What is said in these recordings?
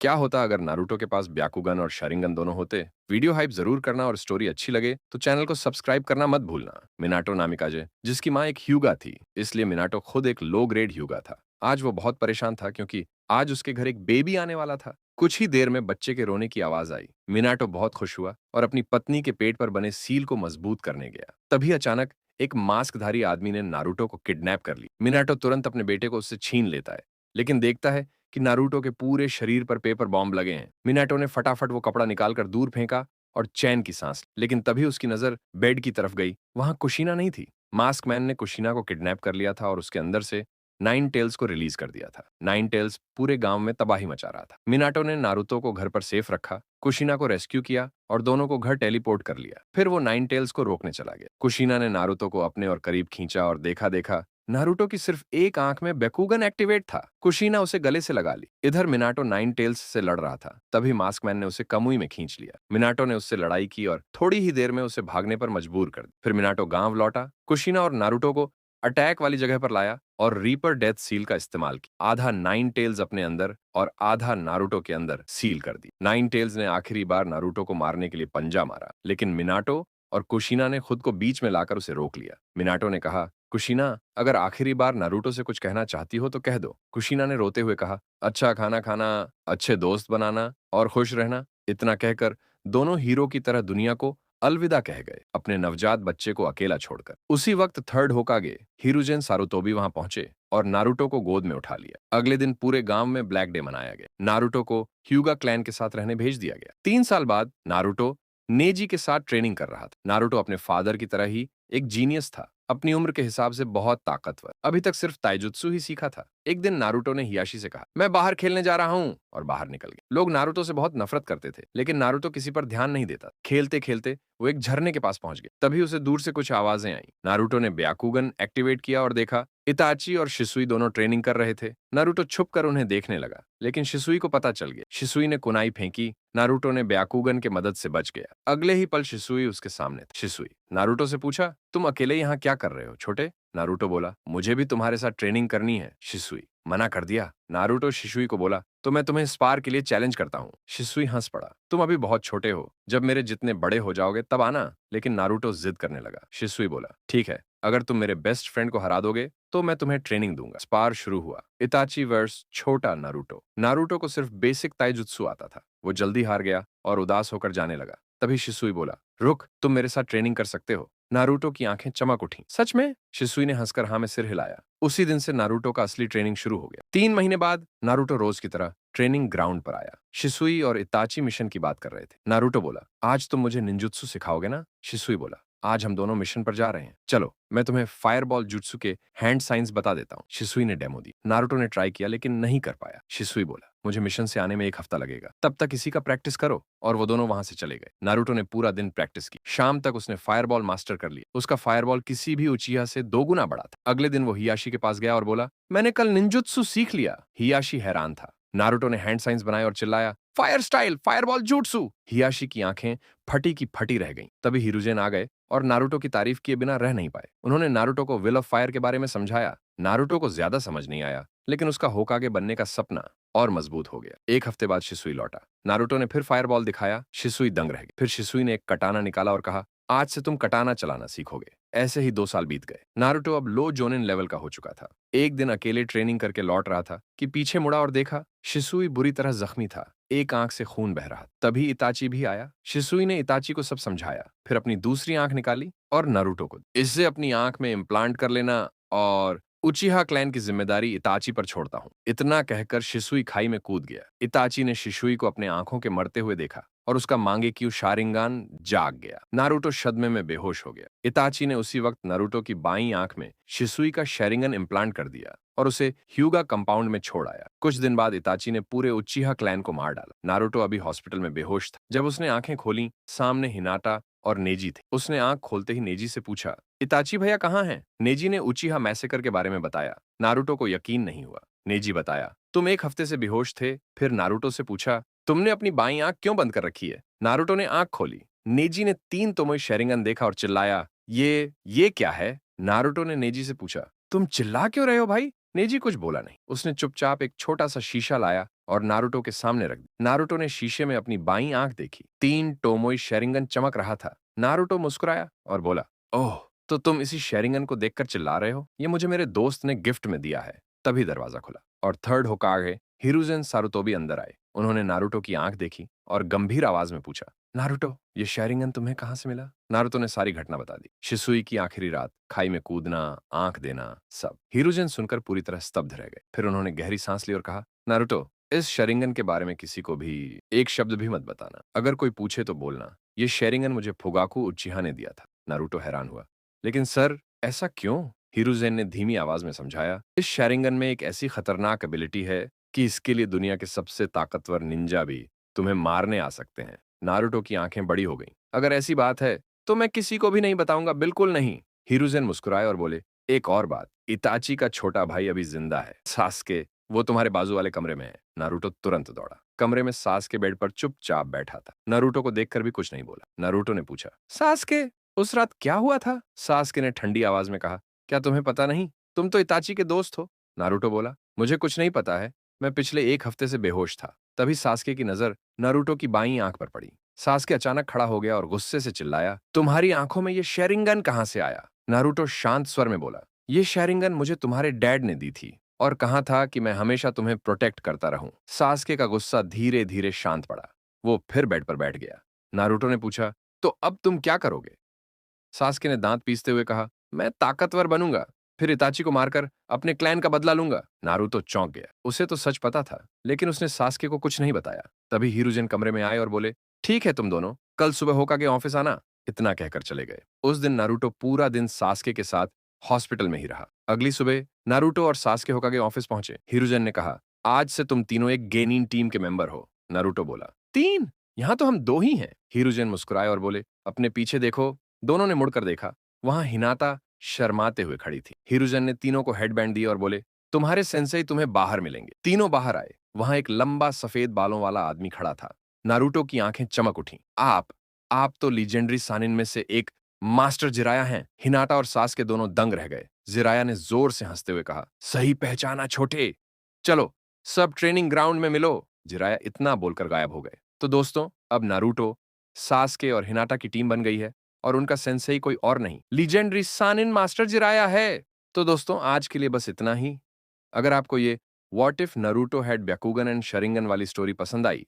क्या होता अगर नारुतो के पास ब्याकुगन और शरिंगन दोनों होते? वीडियो हाइप जरूर करना और स्टोरी अच्छी लगे तो चैनल को सब्सक्राइब करना मत भूलना। मिनाटो नामिकाजे, जिसकी माँ एक ह्यूगा थी, इसलिए मिनाटो खुद एक लो ग्रेड ह्यूगा था। आज वो बहुत परेशान था क्योंकि आज उसके घर एक बेबी आने वाला था। कुछ ही देर में बच्चे के रोने की आवाज आई। मिनाटो बहुत खुश हुआ और अपनी पत्नी के पेट पर बने सील को मजबूत करने गया। तभी अचानक एक मास्कधारी आदमी ने नारुतो को किडनैप कर ली। मिनाटो तुरंत अपने बेटे को उससे छीन लेता है, लेकिन देखता है कि नारुतो के पूरे शरीर पर पेपर बॉम्ब लगे हैं। मिनाटो ने फटाफट वो कपड़ा निकालकर दूर फेंका और चैन की सांस ली। लेकिन तभी उसकी नजर बेड की तरफ गई। वहां कुशीना नहीं थी। मास्क मैन ने कुशीना को किडनैप कर लिया था और उसके अंदर से नाइन टेल्स को रिलीज कर दिया था। नाइन टेल्स पूरे गांव में तबाही मचा रहा था। मिनाटो ने नारुतो को घर पर सेफ रखा, कुशीना को रेस्क्यू किया और दोनों को घर टेलीपोर्ट कर लिया। फिर वो नाइन टेल्स को रोकने चला गया। कुशीना ने नारुतो को अपने और करीब खींचा और देखा देखा नारुतो की सिर्फ एक आंख में बेकुगन एक्टिवेट था। कुशीना उसे गले से लगा ली। इधर मिनाटो नाइन टेल्स से लड़ रहा था। तभी मास्कमैन ने उसे कमुई में खींच लिया। मिनाटो ने उससे लड़ाई की और थोड़ी ही देर में उसे भागने पर मजबूर कर दिया। फिर मिनाटो गांव लौटा, कुशीना और नारुतो को अटैक वाली जगह पर लाया और रीपर डेथ सील का इस्तेमाल किया। आधा नाइन टेल्स अपने अंदर और आधा नारुतो के अंदर सील कर दी। नाइन टेल्स ने आखिरी बार नारुतो को मारने के लिए पंजा मारा, लेकिन मिनाटो और कुशीना ने खुद को बीच में लाकर उसे रोक लिया। मिनाटो ने कहा, कुशीना, अगर आखिरी बार नारुतो से कुछ कहना चाहती हो तो कह दो। कुशीना ने रोते हुए कहा, अच्छा खाना खाना, अच्छे दोस्त बनाना और खुश रहना। इतना कहकर दोनों हीरो की तरह दुनिया को अलविदा कह गए, अपने नवजात बच्चे को अकेला छोड़कर। उसी वक्त थर्ड होकागे हिरुजेन सारुतोबी वहां पहुंचे और नारुतो को गोद में उठा लिया। अगले दिन पूरे गांव में ब्लैक डे मनाया गया। नारुतो को ह्यूगा क्लैन के साथ रहने भेज दिया गया। 3 साल बाद नारुतो नेजी के साथ ट्रेनिंग कर रहा था। नारुतो अपने फादर की तरह ही एक जीनियस था, अपनी उम्र के हिसाब से बहुत ताकतवर। अभी तक सिर्फ ताइजुत्सु ही सीखा था। एक दिन नारुतो ने हियाशी से कहा, मैं बाहर खेलने जा रहा हूँ, और बाहर निकल गया। लोग नारुतो से बहुत नफरत करते थे, लेकिन नारुतो किसी पर ध्यान नहीं देता। खेलते खेलते वो एक झरने के पास पहुंच गया। तभी उसे दूर से कुछ आवाजें आई। नारुतो ने ब्याकुगन एक्टिवेट किया और देखा इताची और शिसुई दोनों ट्रेनिंग कर रहे थे। नारुतो छुप कर उन्हें देखने लगा, लेकिन शिसुई को पता चल गया। शिसुई ने कुनाई फेंकी। नारुतो ने ब्याकुगन के मदद से बच गया। अगले ही पल शिसुई उसके सामने था। शिसुई नारुतो से पूछा, तुम अकेले यहाँ क्या कर रहे हो छोटे? नारुतो बोला, मुझे भी तुम्हारे साथ ट्रेनिंग करनी है। शिसुई मना कर दिया। नारुतो शिसुई को बोला, तो मैं तुम्हें स्पार के लिए चैलेंज करता हूँ। शिसुई हंस पड़ा, तुम अभी बहुत छोटे हो, जब मेरे जितने बड़े हो जाओगे तब आना। लेकिन नारुतो जिद करने लगा। शिसुई बोला, ठीक है, अगर तुम मेरे बेस्ट फ्रेंड को हरा दोगे तो मैं तुम्हें ट्रेनिंग दूंगा। स्पार शुरू हुआ। इताची वर्स छोटा नारुतो। नारुतो को सिर्फ बेसिक ताइजुत्सु आता था। वो जल्दी हार गया और उदास होकर जाने लगा। तभी शिसुई बोला, रुक, तुम मेरे साथ ट्रेनिंग कर सकते हो। नारुतो की आंखें चमक उठी। सच में? शिसुई ने हंसकर हाँ में सिर हिलाया। उसी दिन से नारुतो का असली ट्रेनिंग शुरू हो गया। 3 महीने बाद नारुतो रोज की तरह ट्रेनिंग ग्राउंड पर आया। शिसुई और इताची मिशन की बात कर रहे थे। नारुतो बोला, आज तुम मुझे निंजुत्सु सिखाओगे ना? शिसुई बोला, आज हम दोनों मिशन पर जा रहे हैं, चलो मैं तुम्हें फायरबॉल जुत्सु के हैंड साइंस बता देता हूँ। शिसुई ने डेमो दी। नारुतो ने ट्राई किया लेकिन नहीं कर पाया। शिसुई बोला, मुझे मिशन से आने में 1 हफ्ता लगेगा, तब तक इसी का प्रैक्टिस करो। और वो दोनों वहां से चले गए। नारुतो ने पूरा दिन प्रैक्टिस की। शाम तक उसने फायरबॉल मास्टर कर लिया। उसका फायरबॉल किसी भी उचिहा से 2 गुना बड़ा था। अगले दिन वो हियाशी के पास गया और बोला, मैंने कल निंजुत्सु सीख लिया। हियाशी हैरान था। नारुतो ने हैंड साइंस बनाए और चिल्लाया, फायर स्टाइल फायरबॉल जुट्सु। हियाशी की आंखें फटी की फटी रह गईं। तभी हिरुजेन आ गए और नारुतो की तारीफ किए बिना रह नहीं पाए। उन्होंने नारुतो को विल ऑफ फायर के बारे में समझाया। नारुतो को ज्यादा समझ नहीं आया, लेकिन उसका होकागे बनने का सपना और मजबूत हो गया। 1 हफ्ते बाद शिसुई लौटा। नारुतो ने फिर फायरबॉल दिखाया। शिसुई दंग रह गई। फिर शिसुई ने एक कटाना निकाला और कहा, आज से तुम कटाना चलाना सीखोगे। ऐसे ही 2 साल बीत गए। नारुतो अब लो जोनिन लेवल का हो चुका था। एक दिन अकेले ट्रेनिंग करके लौट रहा था कि पीछे मुड़ा और देखा शिसुई बुरी तरह जख्मी था। एक आंख से खून बह रहा। तभी इताची भी आया। शिसुई ने इताची को सब समझाया, फिर अपनी दूसरी आंख निकाली और नारुतो को, इससे अपनी आंख में इम्प्लांट कर लेना और उचिहा क्लैन की जिम्मेदारी इताची पर छोड़ता हूँ। इतना कहकर शिसुई खाई में कूद गया। इताची ने शिसुई को अपने आंखों के मरते हुए देखा और उसका मांगेक्यू शारिंगान जाग गया। नारुतो सदमे में बेहोश हो गया। इताची ने उसी वक्त नारुतो की बाईं आंख में शिसुई का शेरिंगन इम्प्लांट कर दिया और उसे ह्यूगा कंपाउंड में छोड़ आया। कुछ दिन बाद इताची ने पूरे उचिहा क्लैन को मार डाला। नारुतो अभी हॉस्पिटल में बेहोश था। जब उसने आंखें खोली, सामने हिनाटा और नेजी थे। उसने आंख खोलते ही नेजी से पूछा, इताची भैया कहाँ हैं? नेजी ने उचिहा मैसेकर के बारे में बताया। नारुतो को यकीन नहीं हुआ। नेजी बताया, तुम 1 हफ्ते से बेहोश थे। फिर नारुतो से पूछा, तुमने अपनी बाईं आंख क्यों बंद कर रखी है? नारुतो ने आंख खोली। नेजी ने 3 तोमोई शेरिंगन देखा और चिल्लाया, ये क्या है? नारुतो ने नेजी से पूछा, तुम चिल्ला क्यों रहे हो भाई? नेजी कुछ बोला नहीं। उसने चुपचाप एक छोटा सा शीशा लाया और नारुतो के सामने रख दी। नारुतो ने शीशे में अपनी बाईं आंख देखी। 3 टोमोई शेरिंगन चमक रहा था। नारुतो मुस्कुराया और बोला, ओह, तो तुम इसी शेरिंगन को देखकर चिल्ला रहे हो? ये मुझे मेरे दोस्त ने गिफ्ट में दिया है। तभी दरवाजा खुला और थर्ड होकागे हिरुजेन सारुतोबी अंदर आए। उन्होंने नारुतो की आंख देखी और गंभीर आवाज में पूछा, नारुतो, ये शेरिंगन तुम्हें कहां से मिला? नारुतो ने सारी घटना बता दी। शिसुई की आखिरी रात, खाई में कूदना, आंख देना, सब। हिरुजेन सुनकर पूरी तरह स्तब्ध रह गए। फिर उन्होंने गहरी सांस ली और कहा, नारुतो, इस शेरिंगन के बारे में किसी को भी एक शब्द भी मत बताना। अगर कोई पूछे तो बोलना, ये शेरिंगन मुझे फुगाकू उचिहा ने दिया था। नारुतो हैरान हुआ, लेकिन सर, ऐसा क्यों? हिरुजेन ने धीमी आवाज में समझाया, इस शेरिंगन में एक ऐसी खतरनाक एबिलिटी है कि इसके लिए दुनिया के सबसे ताकतवर निंजा भी तुम्हें मारने आ सकते हैं। नारुतो की आंखें बड़ी हो गईं। अगर ऐसी बात है तो मैं किसी को भी नहीं बताऊंगा, बिल्कुल नहीं। हिरुजेन मुस्कुराए और बोले, एक और बात, इताची का छोटा भाई अभी जिंदा है, सास्के, वो तुम्हारे बाजू वाले कमरे में है। नारुतो तुरंत दौड़ा। कमरे में सास्के बेड पर चुपचाप बैठा था। नारुतो को देखकर भी कुछ नहीं बोला। नारुतो ने पूछा, सास्के, उस रात क्या हुआ था? सास्के ने ठंडी आवाज में कहा, क्या तुम्हें पता नहीं? तुम तो इताची के दोस्त हो। नारुतो बोला, मुझे कुछ नहीं पता है, मैं पिछले 1 हफ्ते से बेहोश था। तभी सास्के की नजर नारुतो की बाईं आंख पर पड़ी। सास्के अचानक खड़ा हो गया और गुस्से से चिल्लाया, तुम्हारी आंखों में ये शेरिंगन कहां से आया? नारुतो शांत स्वर में बोला, ये शेरिंगन मुझे तुम्हारे डैड ने दी थी और कहा था कि मैं हमेशा तुम्हें प्रोटेक्ट करता रहूं। सास्के का गुस्सा धीरे धीरे शांत पड़ा। वो फिर बेड पर बैठ गया। नारुतो ने पूछा, तो अब तुम क्या करोगे? सास्के ने दांत पीसते हुए कहा, मैं ताकतवर बनूंगा, फिर इताची को मारकर अपने क्लैन का बदला लूंगा। नारुतो चौंक गया। उसे तो सच पता था, लेकिन उसने सास्के को कुछ नहीं बताया। तभी हिरुजेन कमरे में आए और बोले, ठीक है तुम दोनों, कल सुबह होकागे ऑफिस आना। इतना कहकर चले गए। उस दिन नारुतो पूरा दिन सास्के के साथ हॉस्पिटल में ही रहा। अगली सुबह नारुतो और सास्के होकागे ऑफिस पहुंचे। हिरुजेन ने कहा, आज से तुम तीनों एक गेनिन टीम के मेंबर हो। नारुतो बोला, 3? यहाँ तो हम 2 ही हैं। हिरुजेन मुस्कुराए और बोले, अपने पीछे देखो। दोनों ने मुड़कर देखा। वहां हिनाता शर्माते हुए खड़ी थी। हिरुजेन ने तीनों को हेडबैंड दिए और बोले, तुम्हारे सेंसेई तुम्हें बाहर मिलेंगे। तीनों बाहर आए। वहां एक लंबा सफेद बालों वाला आदमी खड़ा था। नारुतो की आंखें चमक उठी। आप तो लीजेंडरी सानिन में से एक मास्टर जिराया हैं। हिनाटा और सास्के दोनों दंग रह गए। जिराया ने जोर से हंसते हुए कहा, सही पहचाना छोटे, चलो सब ट्रेनिंग ग्राउंड में मिलो। जिराया इतना बोलकर गायब हो गए। तो दोस्तों, अब नारुतो, सास्के और हिनाटा की टीम बन गई है और उनका सेंसेई कोई और नहीं, लीजेंडरी सानिन मास्टर जिराया है। तो दोस्तों, आज के लिए बस इतना ही। अगर आपको ये what if Naruto had Byakugan and Sharingan वाली स्टोरी पसंद आई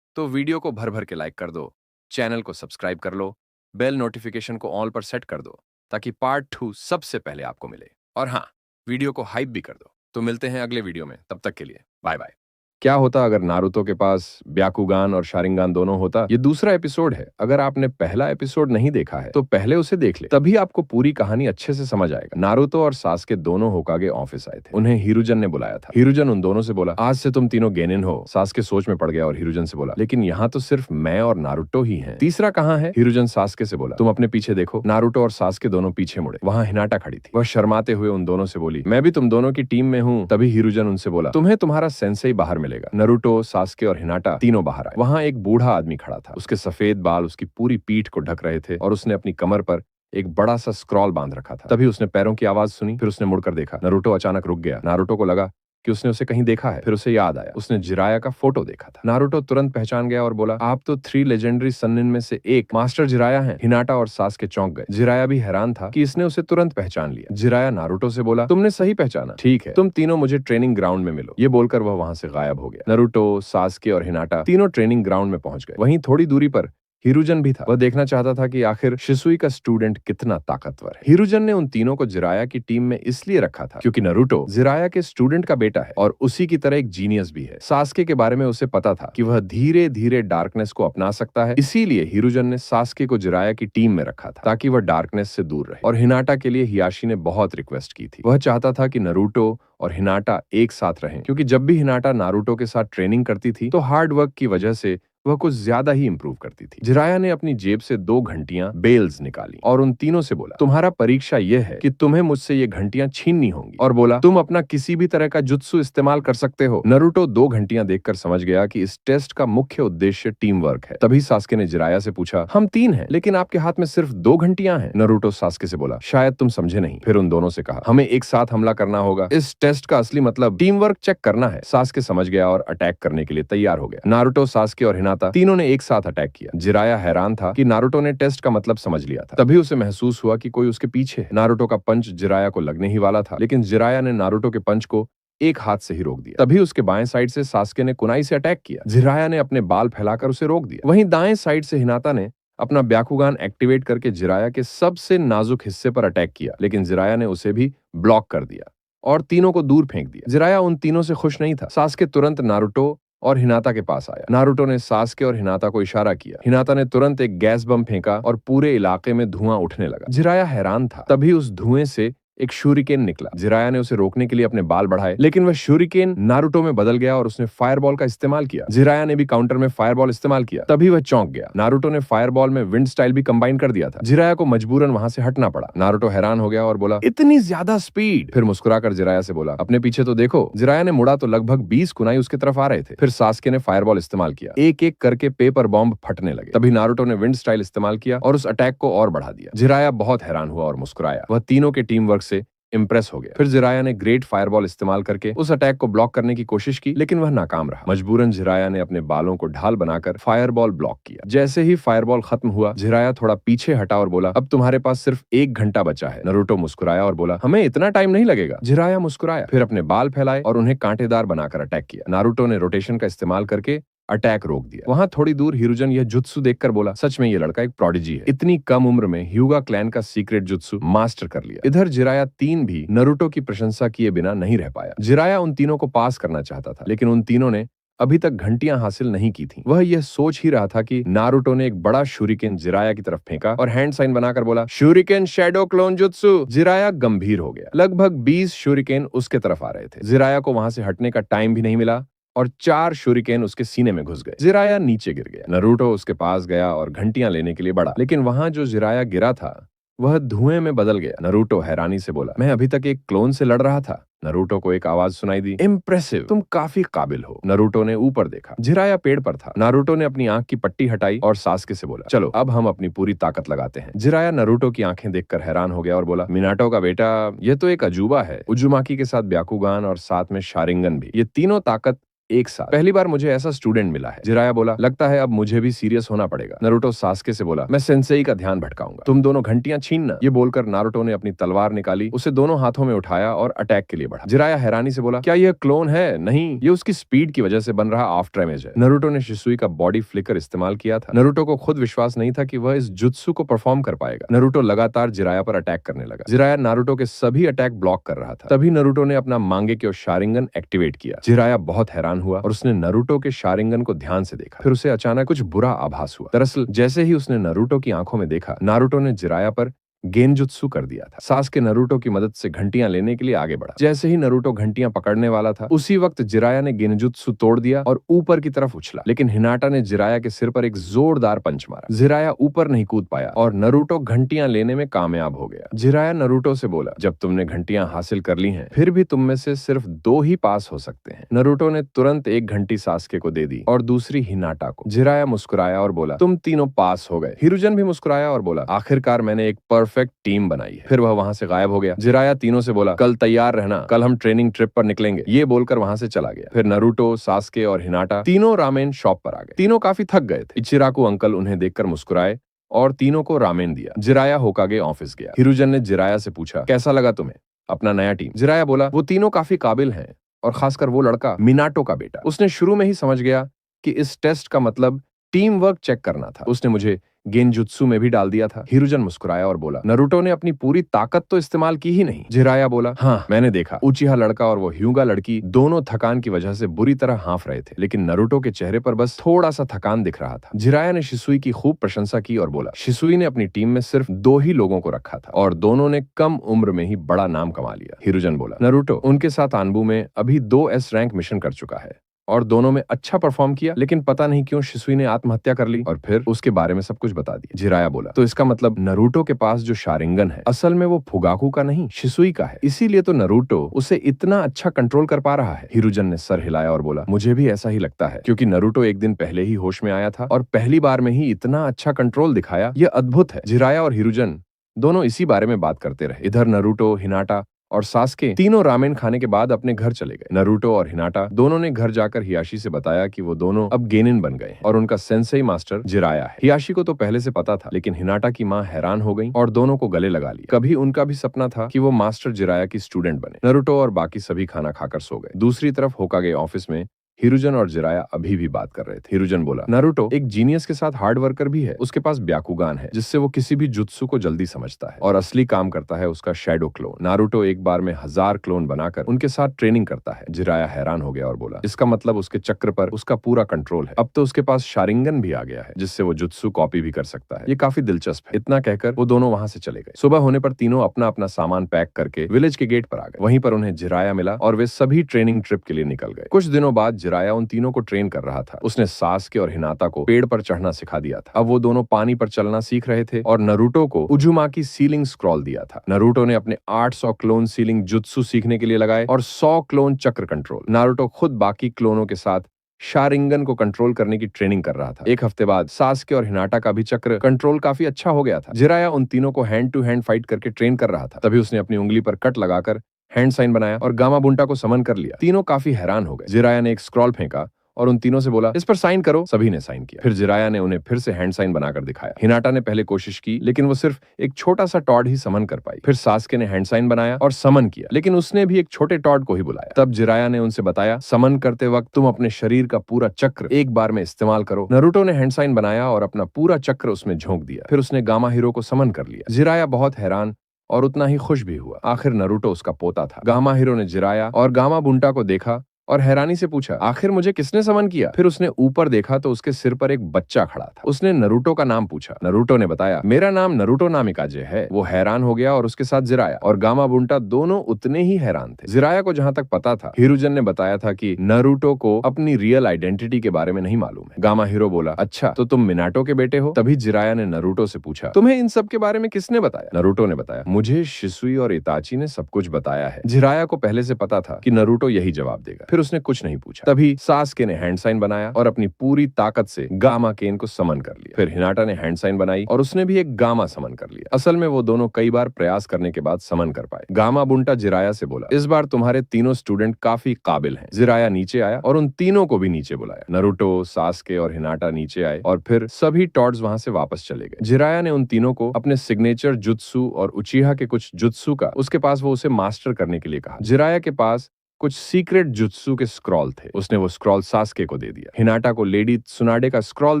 तो वीडियो को भर भर के लाइक कर दो, चैनल को सब्सक्राइब कर लो, बेल नोटिफिकेशन को ऑल पर सेट कर दो ताकि पार्ट 2 सबसे पहले आपको मिले। और हाँ, वीडियो को हाइप भी कर दो। तो मिलते हैं अगले वीडियो में, तब तक के लिए बाय बाय। क्या होता अगर नारुतो के पास ब्याकुगान और शारिंगान दोनों होता? ये दूसरा एपिसोड है। अगर आपने पहला एपिसोड नहीं देखा है तो पहले उसे देख ले, तभी आपको पूरी कहानी अच्छे से समझ आएगा। नारुतो और सास्के दोनों होकागे ऑफिस आए थे। उन्हें हिरुजन ने बुलाया था। हिरुजन उन दोनों से बोला, आज से तुम तीनों गेनिन हो। सास्के सोच में पड़ गया और हिरुजन से बोला, लेकिन यहाँ तो सिर्फ मैं और नारुतो ही हैं। तीसरा कहाँ है? हिरुजन सास्के से बोला, तुम अपने पीछे देखो। नारुतो और सास्के दोनों पीछे मुड़े। वहाँ हिनाटा खड़ी थी। वह शर्माते हुए उन दोनों से बोली, मैं भी तुम दोनों की टीम में हूँ। तभी हिरुजन उनसे बोला, तुम्हें तुम्हारा सेंसेई बाहर मिलेगा। नारुतो, सास्के और हिनाटा तीनों बाहर आए। वहां एक बूढ़ा आदमी खड़ा था। उसके सफेद बाल उसकी पूरी पीठ को ढक रहे थे और उसने अपनी कमर पर एक बड़ा सा स्क्रॉल बांध रखा था। तभी उसने पैरों की आवाज सुनी। फिर उसने मुड़कर देखा। नारुतो अचानक रुक गया। नारुतो को लगा कि उसने उसे कहीं देखा है। फिर उसे याद आया, उसने जिराया का फोटो देखा था। नारुतो तुरंत पहचान गया और बोला, आप तो 3 लेजेंडरी सन्निन में से एक मास्टर जिराया हैं। हिनाटा और सास्के चौंक गए। जिराया भी हैरान था कि इसने उसे तुरंत पहचान लिया। जिराया नारुतो से बोला, तुमने सही पहचाना, ठीक है, तुम तीनों मुझे ट्रेनिंग ग्राउंड में मिलो। ये बोलकर वह वहां से गायब हो गया। नारुतो, सास्के और हिनाटा तीनों ट्रेनिंग ग्राउंड में पहुंच गए। वहीं थोड़ी दूरी पर हिरुजन भी था। वह देखना चाहता था कि आखिर शिसुई का स्टूडेंट कितना ताकतवर है। हिरुजन ने उन तीनों को जिराया की टीम में इसलिए रखा था क्योंकि नारुतो जिराया के स्टूडेंट का बेटा है और उसी की तरह एक जीनियस भी है। सास्के के बारे में उसे पता था कि वह धीरे धीरे डार्कनेस को अपना सकता है, इसीलिए हिरुजन ने सास्के को जिराया की टीम में रखा था ताकि वह डार्कनेस से दूर रहे। और हिनाटा के लिए हियाशी ने बहुत रिक्वेस्ट की थी। वह चाहता था कि नारुतो और हिनाटा एक साथ रहें, क्योंकि जब भी हिनाटा नारुतो के साथ ट्रेनिंग करती थी तो हार्ड वर्क की वजह से वह कुछ ज्यादा ही इंप्रूव करती थी। जिराया ने अपनी जेब से 2 घंटियां बेल्स निकाली और उन तीनों से बोला, तुम्हारा परीक्षा यह है कि तुम्हें मुझसे ये घंटियां छीननी होंगी, और बोला तुम अपना किसी भी तरह का जुत्सु इस्तेमाल कर सकते हो। नरूटो 2 घंटियां देखकर समझ गया कि इस टेस्ट का मुख्य उद्देश्य टीम वर्क है। तभी सास्के ने जिराया से पूछा, हम 3 हैं लेकिन आपके हाथ में सिर्फ 2 घंटियां हैं। नरूटो सास्के से बोला, शायद तुम समझे नहीं। फिर उन दोनों से कहा, हमें एक साथ हमला करना होगा। इस टेस्ट का असली मतलब टीम वर्क चेक करना है। सास्के समझ गया और अटैक करने के लिए तैयार हो गया। नारुतो, सास्के और हिनाता तीनों ने एक साथ अटैक किया। जिराया हैरान था कि नारुतो ने टेस्ट का मतलब समझ लिया था। तभी उसे महसूस हुआ कि कोई उसके पीछे है। नारुतो का पंच जिराया को लगने ही वाला था, लेकिन जिराया ने नारुतो के पंच को एक हाथ से ही रोक दिया। तभी उसके बाएं साइड से सास्के ने कुनाई से अटैक किया। जिराया ने अपने बाल फैलाकर उसे रोक दिया। वहीं दाएं साइड से हिनाता ने अपना ब्याकुगान एक्टिवेट करके जिराया के सबसे नाजुक हिस्से पर अटैक किया, लेकिन जिराया ने उसे भी ब्लॉक कर दिया और तीनों को दूर फेंक दिया। जिराया उन तीनों से खुश नहीं था। सास्के तुरंत नारुतो और हिनाता के पास आया। नारुतो ने सास्के और हिनाता को इशारा किया। हिनाता ने तुरंत एक गैस बम फेंका और पूरे इलाके में धुआं उठने लगा। जिराया हैरान था। तभी उस धुएं से एक शूरिकेन निकला। जिराया ने उसे रोकने के लिए अपने बाल बढ़ाए, लेकिन वह शूरिकेन नारुतो में बदल गया और उसने फायरबॉल का इस्तेमाल किया। जिराया ने भी काउंटर में फायरबॉल इस्तेमाल किया। तभी वह चौंक गया। नारुतो ने फायरबॉल में विंड स्टाइल भी कंबाइन कर दिया था। जिराया को मजबूरन वहां से हटना पड़ा। नारुतो हैरान हो गया और बोला, इतनी ज्यादा स्पीड। फिर मुस्कुराकर जिराया से बोला, अपने पीछे तो देखो। जिराया ने मुड़ा तो लगभग 20 कुनाई उसकी तरफ आ रहे थे। फिर सास्के ने फायरबॉल इस्तेमाल किया। एक एक करके पेपर बॉम्ब फटने लगे। तभी नारुतो ने विंड स्टाइल इस्तेमाल किया और उस अटैक को और बढ़ा दिया। जिराया बहुत हैरान हुआ और मुस्कुराया। वह तीनों के टीम वर्क से इंप्रेस हो गया। फिर जिराया ने ग्रेट फायरबॉल इस्तेमाल करके उस अटैक को ब्लॉक करने की कोशिश की, लेकिन वह नाकाम रहा। मजबूरन जिराया ने अपने बालों को ढाल बनाकर फायरबॉल ब्लॉक किया। जैसे ही फायरबॉल खत्म हुआ, जिराया थोड़ा पीछे हटा और बोला, अब तुम्हारे पास सिर्फ 1 घंटा बचा है। नारुतो मुस्कुराया और बोला, हमें इतना टाइम नहीं लगेगा। जिराया मुस्कुराया, फिर अपने बाल फैलाए और उन्हें कांटेदार बनाकर अटैक किया। नारुतो ने रोटेशन का इस्तेमाल करके अटैक रोक दिया। वहां थोड़ी दूर हिरुजन यह जुत्सु देखकर बोला, सच में ये लड़का एक प्रोडिजी है। इतनी कम उम्र में ह्यूगा क्लैन का सीक्रेट जुत्सु मास्टर कर लिया। इधर जिराया 3 भी नारुतो की प्रशंसा किए बिना नहीं रह पाया। जिराया उन तीनों को पास करना चाहता था, लेकिन उन तीनों ने अभी तक घंटियां हासिल नहीं की थी। वह यह सोच ही रहा था कि नारुतो ने एक बड़ा शूरिकेन जिराया की तरफ फेंका और हैंड साइन बनाकर बोला, shuriken shadow clone jutsu. Jiraiya गंभीर हो गया। लगभग 20 शूरिकेन उसके तरफ आ रहे थे। जिराया को वहां से हटने का टाइम भी नहीं मिला और 4 शूरिकेन उसके सीने में घुस गए। जिराया नीचे गिर गया। नारुतो उसके पास गया और घंटियां लेने के लिए बढ़ा, लेकिन वहां जो जिराया गिरा था वह धुएं में बदल गया। नारुतो हैरानी से बोला, मैं अभी तक एक क्लोन से लड़ रहा था। नारुतो को एक आवाज सुनाई दी, इम्प्रेसिव, तुम काफी काबिल हो। नारुतो ने ऊपर देखा। जिराया पेड़ पर था। नारुतो ने अपनी आंख की पट्टी हटाई और सास्के से बोला, चलो अब हम अपनी पूरी ताकत लगाते हैं। जिराया नारुतो की आंखें देखकर हैरान हो गया और बोला, मिनाटो का बेटा, यह तो एक अजूबा है। उजुमाकी के साथ ब्याकुगान और साथ में शारिंगन भी, ये तीनों ताकत एक साथ। पहली बार मुझे ऐसा स्टूडेंट मिला है। जिराया बोला, लगता है अब मुझे भी सीरियस होना पड़ेगा। नारुतो सास्के से बोला, मैं सेंसेई का ध्यान भटकाऊंगा, तुम दोनों घंटियां छीनना। ये बोलकर नारुतो ने अपनी तलवार निकाली, उसे दोनों हाथों में उठाया और अटैक के लिए बढ़ा। जिराया हैरानी से बोला, क्या यह क्लोन है? नहीं, ये उसकी स्पीड की वजह से बन रहा आफ्टर इमेज है। नारुतो ने शिसुई का बॉडी फ्लिकर इस्तेमाल किया था। नारुतो को खुद विश्वास नहीं था कि वह इस जुत्सु को परफॉर्म कर पाएगा। नारुतो लगातार जिराया पर अटैक करने लगा। जिराया नारुतो के सभी अटैक ब्लॉक कर रहा था। तभी नारुतो ने अपना मांगेक्यो शारिंगन एक्टिवेट किया। जिराया बहुत हैरान हुआ और उसने नारुतो के शारिंगन को ध्यान से देखा। फिर उसे अचानक कुछ बुरा आभास हुआ। दरअसल जैसे ही उसने नारुतो की आंखों में देखा, नारुतो ने जिराया पर गेनजुत्सु कर दिया था। सास्के नारुतो की मदद से घंटियां लेने के लिए आगे बढ़ा। जैसे ही नारुतो घंटियां पकड़ने वाला था, उसी वक्त जिराया ने गेनजुत्सु तोड़ दिया और ऊपर की तरफ उछला, लेकिन हिनाटा ने जिराया के सिर पर एक जोरदार पंच मारा। जिराया ऊपर नहीं कूद पाया और नारुतो घंटियां लेने में कामयाब हो गया। जिराया नारुतो से बोला, जब तुमने घंटियां हासिल कर ली हैं, फिर भी तुम में से सिर्फ 2 ही पास हो सकते हैं। नारुतो ने तुरंत एक घंटी सास्के को दे दी और दूसरी हिनाटा को। जिराया मुस्कुराया और बोला, तुम तीनों पास हो गए। हिरुजन भी मुस्कुराया और बोला, आखिरकार मैंने एक परफेक्ट टीम बनाई है। फिर वह वहां से गायब हो गया। जिराया तीनों से बोला, कल तैयार रहना, कल हम ट्रेनिंग ट्रिप पर निकलेंगे। ये बोलकर वहां से चला गया। फिर नारुतो, सास्के और हिनाटा तीनों रामेन शॉप पर आ गए। तीनों काफी थक गए थे। इचिराकु अंकल उन्हें देखकर मुस्कुराए और तीनों को रामेन दिया। जिराया होकागे ऑफिस गया। हिरुजन ने जिराया से पूछा, कैसा लगा तुम्हें अपना नया टीम? जिराया बोला, वो तीनों काफी काबिल हैं, और खासकर वो लड़का मिनाटो का बेटा। उसने शुरू में ही समझ गया कि इस टेस्ट का मतलब टीम वर्क चेक करना था। उसने मुझे गेनजुत्सु में भी डाल दिया था। हिरुजन मुस्कुराया और बोला, नारुतो ने अपनी पूरी ताकत तो इस्तेमाल की ही नहीं। जिराया बोला, हाँ मैंने देखा, उचिहा लड़का और वो ह्यूगा लड़की दोनों थकान की वजह से बुरी तरह हाँफ रहे थे, लेकिन नारुतो के चेहरे पर बस थोड़ा सा थकान दिख रहा था। जिराया ने शिसुई की खूब प्रशंसा की और बोला, शिसुई ने अपनी टीम में सिर्फ 2 ही लोगों को रखा था और दोनों ने कम उम्र में ही बड़ा नाम कमा लिया। हिरुजन बोला, नारुतो उनके साथ आनबू में अभी 2 S रैंक मिशन कर चुका है और दोनों में अच्छा परफॉर्म किया, लेकिन पता नहीं क्यों शिसुई ने आत्महत्या कर ली और फिर उसके बारे में सब कुछ बता दिया। जिराया बोला, तो इसका मतलब नरूटो के पास जो शारिंगन है असल में वो फुगाकू का नहीं शिसुई का है, इसीलिए तो नरूटो उसे इतना अच्छा कंट्रोल कर पा रहा है। हिरुजन ने सर हिलाया और बोला, मुझे भी ऐसा ही लगता है, क्योंकि नरूटो एक दिन पहले ही होश में आया था और पहली बार में ही इतना अच्छा कंट्रोल दिखाया, यह अद्भुत है। जिराया और हिरुजन दोनों इसी बारे में बात करते रहे। इधर नरूटो, हिनाटा और सास्के तीनों रामेन खाने के बाद अपने घर चले गए। नरूटो और हिनाटा दोनों ने घर जाकर हियाशी से बताया कि वो दोनों अब गेनिन बन गए और उनका सेंसेई मास्टर जिराया है। हियाशी को तो पहले से पता था, लेकिन हिनाटा की माँ हैरान हो गई और दोनों को गले लगा लिया। कभी उनका भी सपना था कि वो मास्टर जिराया की स्टूडेंट बने। नरूटो और बाकी सभी खाना खाकर सो गए। दूसरी तरफ होकागे ऑफिस में हिरुजन और जिराया अभी भी बात कर रहे थे। हिरुजन बोला, नारुतो एक जीनियस के साथ हार्ड वर्कर भी है। उसके पास ब्याकुगान है, जिससे वो किसी भी जुत्सु को जल्दी समझता है और असली काम करता है उसका शैडो क्लोन। नारुतो एक बार में 1000 क्लोन बनाकर उनके साथ ट्रेनिंग करता है। जिराया हैरान हो गया और बोला, इसका मतलब उसके चक्र पर उसका पूरा कंट्रोल है। अब तो उसके पास शारिंगन भी आ गया है, जिससे वो जुत्सु कॉपी भी कर सकता है। ये काफी दिलचस्प है। इतना कहकर वो दोनों वहां से चले गए। सुबह होने पर तीनों अपना अपना सामान पैक करके विलेज के गेट पर आ गए। वहीं पर उन्हें जिराया मिला और वे सभी ट्रेनिंग ट्रिप के लिए निकल गए। कुछ दिनों बाद जिराया उन तीनों को ट्रेन कर रहा था। उसने सास्के और हिनाता को पेड़ पर चढ़ना सिखा दिया था। अब वो दोनों पानी पर चलना सीख रहे थे और नरूटो को उजुमाकी सीलिंग स्क्रॉल दिया था। नरूटो ने अपने 800 क्लोन सीलिंग जुत्सु सीखने के लिए लगाए और 100 क्लोन चक्र कंट्रोल। नारुतो खुद बाकी क्लोनों के साथ शारिंगन को कंट्रोल करने की ट्रेनिंग कर रहा था। एक हफ्ते बाद सास्के और हिनाटा का भी चक्र कंट्रोल काफी अच्छा हो गया था। जिराया उन तीनों को हैंड टू हैंड फाइट करके ट्रेन कर रहा था। तभी उसने अपनी उंगली पर कट लगाकर हैंड साइन बनाया और गामा बुंटा को समन कर लिया। तीनों काफी हैरान हो गए। जिराया ने एक स्क्रॉल फेंका और उन तीनों से बोला, इस पर साइन करो। सभी ने साइन किया। फिर जिराया ने उन्हें फिर से हैंड साइन बनाकर दिखाया। हिनाटा ने पहले कोशिश की, लेकिन वो सिर्फ एक छोटा सा टॉड ही समन कर पाई। फिर सास्के ने हैंड साइन बनाया और समन किया, लेकिन उसने भी एक छोटे टॉड को ही बुलाया। तब जिराया ने उनसे बताया, समन करते वक्त तुम अपने शरीर का पूरा चक्र एक बार में इस्तेमाल करो। नरूटो ने हैंड साइन बनाया और अपना पूरा चक्र उसमें झोंक दिया। फिर उसने गामा हीरो को समन कर लिया। जिराया बहुत हैरान और उतना ही खुश भी हुआ। आखिर नरूटो उसका पोता था। गामा हीरो ने जिराया और गामा बुंटा को देखा और हैरानी से पूछा, आखिर मुझे किसने समन किया? फिर उसने ऊपर देखा तो उसके सिर पर एक बच्चा खड़ा था। उसने नरूटो का नाम पूछा। नरूटो ने बताया, मेरा नाम नरूटो नामिकाजे है। वो हैरान हो गया और उसके साथ जिराया और गामा बुंटा दोनों उतने ही हैरान थे। जिराया को जहां तक पता था, हिरुजन ने बताया था कि नरूटो को अपनी रियल आइडेंटिटी के बारे में नहीं मालूम है। गामा हीरो बोला, अच्छा तो तुम मिनाटो के बेटे हो? तभी जिराया ने नरूटो से पूछा, तुम्हें इन सब के बारे में किसने बताया? नरूटो ने बताया, मुझे शिसुई और इताची ने सब कुछ बताया है। जिराया को पहले से पता था कि नरूटो यही जवाब देगा। फिर उसने कुछ नहीं पूछा। तभी सास्के ने हैंड साइन बनाया और अपनी पूरी ताकत से गामा केन को समन कर लिया। फिर हिनाटा ने हैंड साइन बनाई और उसने भी एक गामा समन कर लिया। असल में वो दोनों कई बार प्रयास करने के बाद समन कर पाए। गामा बुंटा जिराया से बोला, इस बार तुम्हारे तीनों स्टूडेंट काफी काबिल हैं। जिराया नीचे आया और उन तीनों को भी नीचे बुलाया। नरूटो, सास्के और हिनाटा नीचे आए और फिर सभी टॉड्स वहां से वापस चले गए। जिराया ने उन तीनों को अपने सिग्नेचर जुत्सु और उचिहा के कुछ जुत्सु का उसके पास वो उसे मास्टर करने के लिए कहा। जिराया के पास कुछ सीक्रेट जुत्सु के स्क्रॉल थे। उसने वो स्क्रॉल सास्के को दे दिया। हिनाटा को लेडी सुनाडे का स्क्रॉल